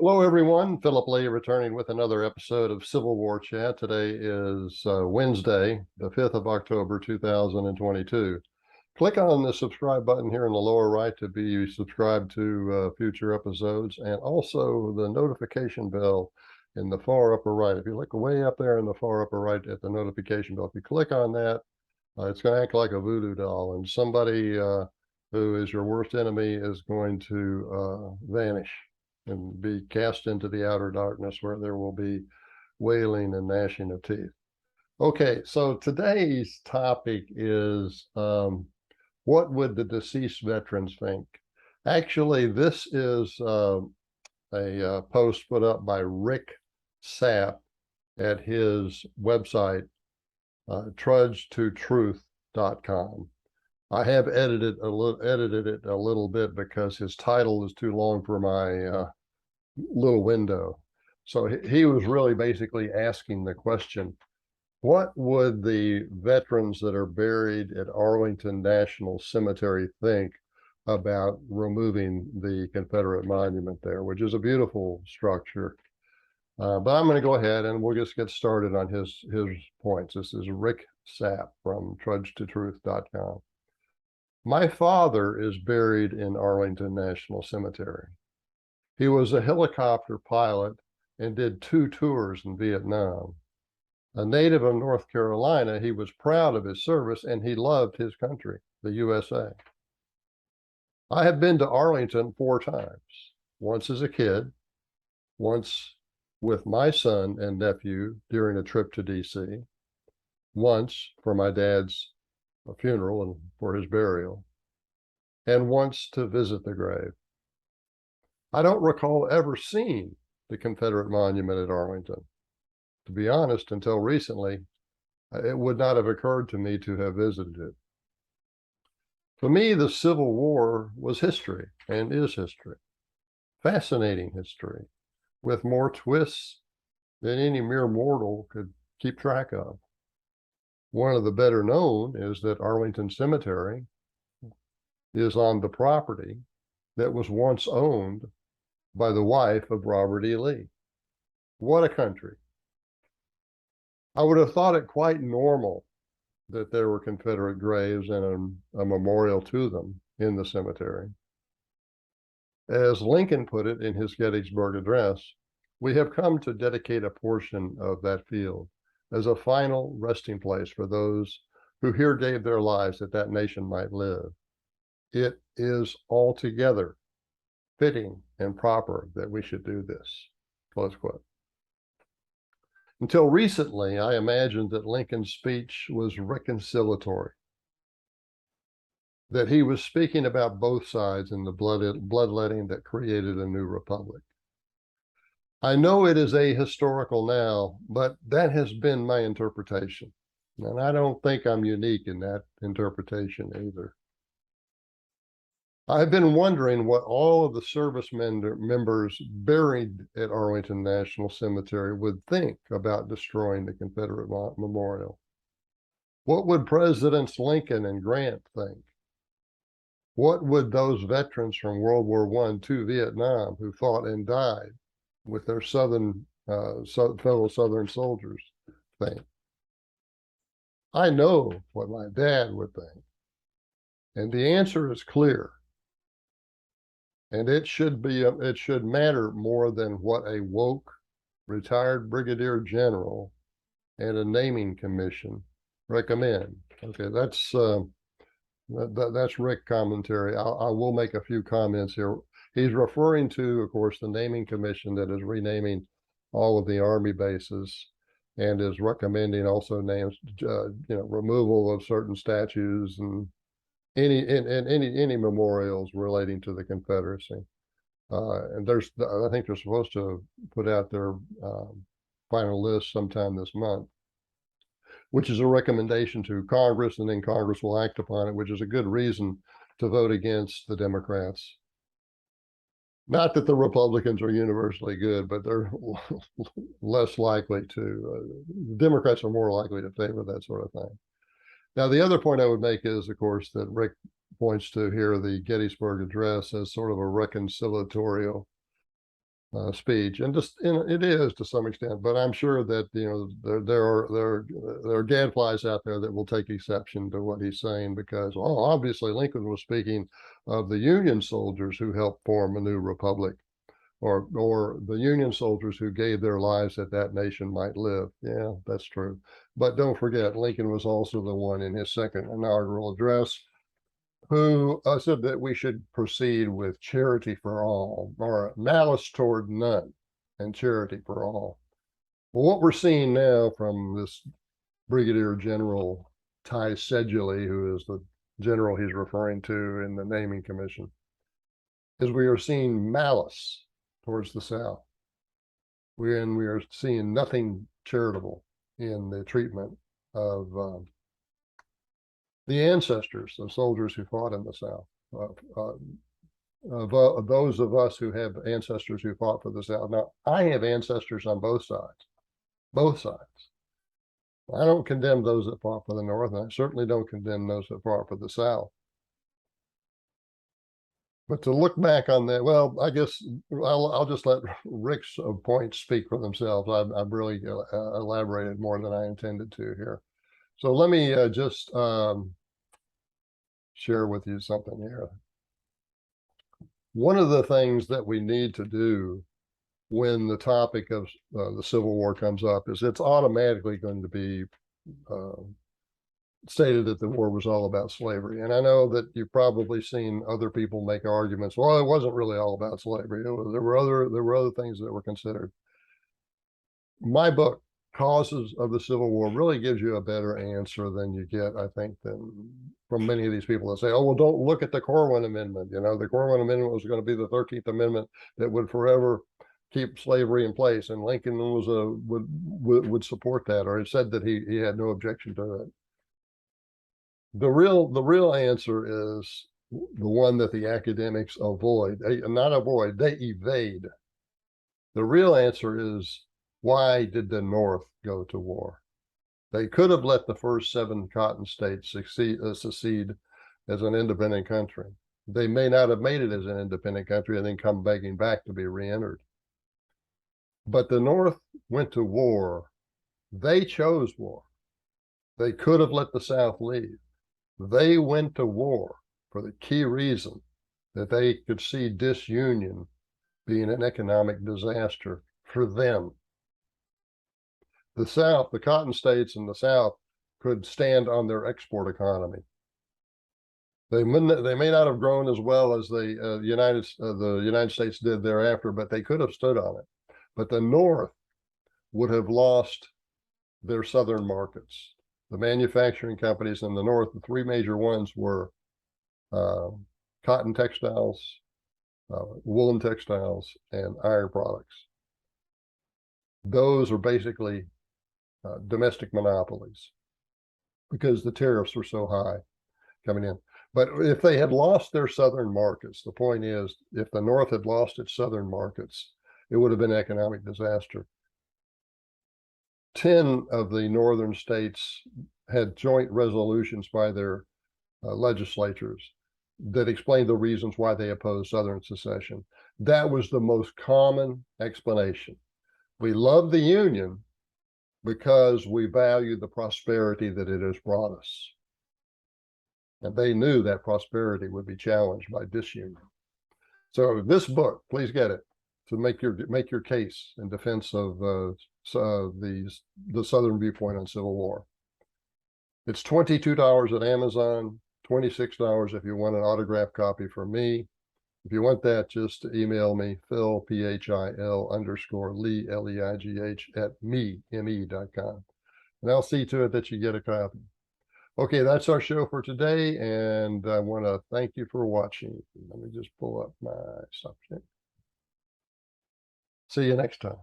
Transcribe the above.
Hello, everyone. Philip Lee returning with another episode of Civil War Chat. Today is Wednesday, the 5th of October, 2022. Click on the subscribe button here in the lower right to be subscribed to future episodes, and also the notification bell in the far upper right. If you look way up there in the far upper right at the notification bell, if you click on that, it's going to act like a voodoo doll, and somebody who is your worst enemy is going to vanish and be cast into the outer darkness where there will be wailing and gnashing of teeth. Okay, so today's topic is what would the deceased veterans think? Actually, this is a post put up by Rick Sapp at his website, trudgetotruth.com. I have edited it a little bit because his title is too long for my little window. So he was really basically asking the question, what would the veterans that are buried at Arlington National Cemetery think about removing the Confederate monument there, which is a beautiful structure. But I'm going to go ahead and we'll just get started on his points. This is Rick Sapp from trudgetotruth.com. My father is buried in Arlington National Cemetery. He was a helicopter pilot and did 2 tours in Vietnam. A native of North Carolina, he was proud of his service and he loved his country, the USA. I have been to Arlington 4 times, once as a kid, once with my son and nephew during a trip to DC, once for my dad's funeral and for his burial, and once to visit the grave. I don't recall ever seeing the Confederate Monument at Arlington. To be honest, until recently, it would not have occurred to me to have visited it. For me, the Civil War was history and is history. Fascinating history, with more twists than any mere mortal could keep track of. One of the better known is that Arlington Cemetery is on the property that was once owned by the wife of Robert E. Lee. What a country. I would have thought it quite normal that there were Confederate graves and a memorial to them in the cemetery. As Lincoln put it in his Gettysburg Address, we have come to dedicate a portion of that field as a final resting place for those who here gave their lives that that nation might live. It is altogether fitting and proper that we should do this, close quote. Until recently, I imagined that Lincoln's speech was reconciliatory, that he was speaking about both sides in the bloodletting that created a new republic. I know it is ahistorical now, but that has been my interpretation. And I don't think I'm unique in that interpretation either. I've been wondering what all of the service members buried at Arlington National Cemetery would think about destroying the Confederate Memorial. What would Presidents Lincoln and Grant think? What would those veterans from World War I to Vietnam who fought and died with their fellow Southern soldiers think? I know what my dad would think, and the answer is clear. And it should matter more than what a woke retired brigadier general and a naming commission recommend. Okay, that's Rick commentary. I will make a few comments here. He's referring to, of course, the naming commission that is renaming all of the Army bases and is recommending also names, removal of certain statues and any memorials relating to the Confederacy. And I think they're supposed to put out their final list sometime this month, which is a recommendation to Congress, and then Congress will act upon it, which is a good reason to vote against the Democrats. Not that the Republicans are universally good, but they're less likely to. Democrats are more likely to favor that sort of thing. Now, the other point I would make is, of course, that Rick points to here the Gettysburg Address as sort of a reconciliatory speech, and just it is to some extent. But I'm sure that there are gadflies out there that will take exception to what he's saying because, well, obviously Lincoln was speaking of the Union soldiers who helped form a new republic, or the Union soldiers who gave their lives that that nation might live. Yeah, that's true. But don't forget, Lincoln was also the one in his second inaugural address who said that we should proceed with charity for all, or malice toward none, and charity for all. Well, what we're seeing now from this Brigadier General Ty Sedgley, who is the general he's referring to in the naming commission, is we are seeing malice towards the South. We are seeing nothing charitable in the treatment of the ancestors of soldiers who fought in the South, those of us who have ancestors who fought for the South. Now, I have ancestors on both sides, both sides. I don't condemn those that fought for the North, and I certainly don't condemn those that fought for the South. But to look back on that, well, I guess I'll just let Rick's points speak for themselves. I've really elaborated more than I intended to here. So let me just share with you something here. One of the things that we need to do when the topic of the Civil War comes up is it's automatically going to be stated that the war was all about slavery. And I know that you've probably seen other people make arguments. Well, it wasn't really all about slavery. There were other things that were considered. My book, Causes of the Civil War, really gives you a better answer than you get, I think, than from many of these people that say, oh, well, don't look at the Corwin Amendment. You know, the Corwin Amendment was going to be the 13th Amendment that would forever keep slavery in place. And Lincoln would support that, or he said that he had no objection to it. The real answer is the one that the academics avoid. Not avoid, they evade. The real answer is, why did the North go to war? They could have let the first 7 cotton states secede as an independent country. They may not have made it as an independent country and then come begging back to be re-entered. But the North went to war. They chose war. They could have let the South leave. They went to war for the key reason that they could see disunion being an economic disaster for them. The South, the cotton states in the South, could stand on their export economy. They may not have grown as well as the United States did thereafter, but they could have stood on it. But the North would have lost their southern markets. The manufacturing companies in the North, the 3 major ones were cotton textiles, woolen textiles, and iron products. Those are basically domestic monopolies because the tariffs were so high coming in. But if they had lost their southern markets, the point is, if the North had lost its southern markets, it would have been an economic disaster. 10 of the northern states had joint resolutions by their legislatures that explained the reasons why they opposed Southern secession. That was the most common explanation. We love the Union because we value the prosperity that it has brought us. And they knew that prosperity would be challenged by disunion. So this book, please get it to make your case in defense of the Southern viewpoint on Civil War. It's $22 at Amazon, $26 if you want an autographed copy from me. If you want that, just email me, Phil, PHIL_Lee, LEIGH @me.com. And I'll see to it that you get a copy. Okay, that's our show for today, and I want to thank you for watching. Let me just pull up my subject. See you next time.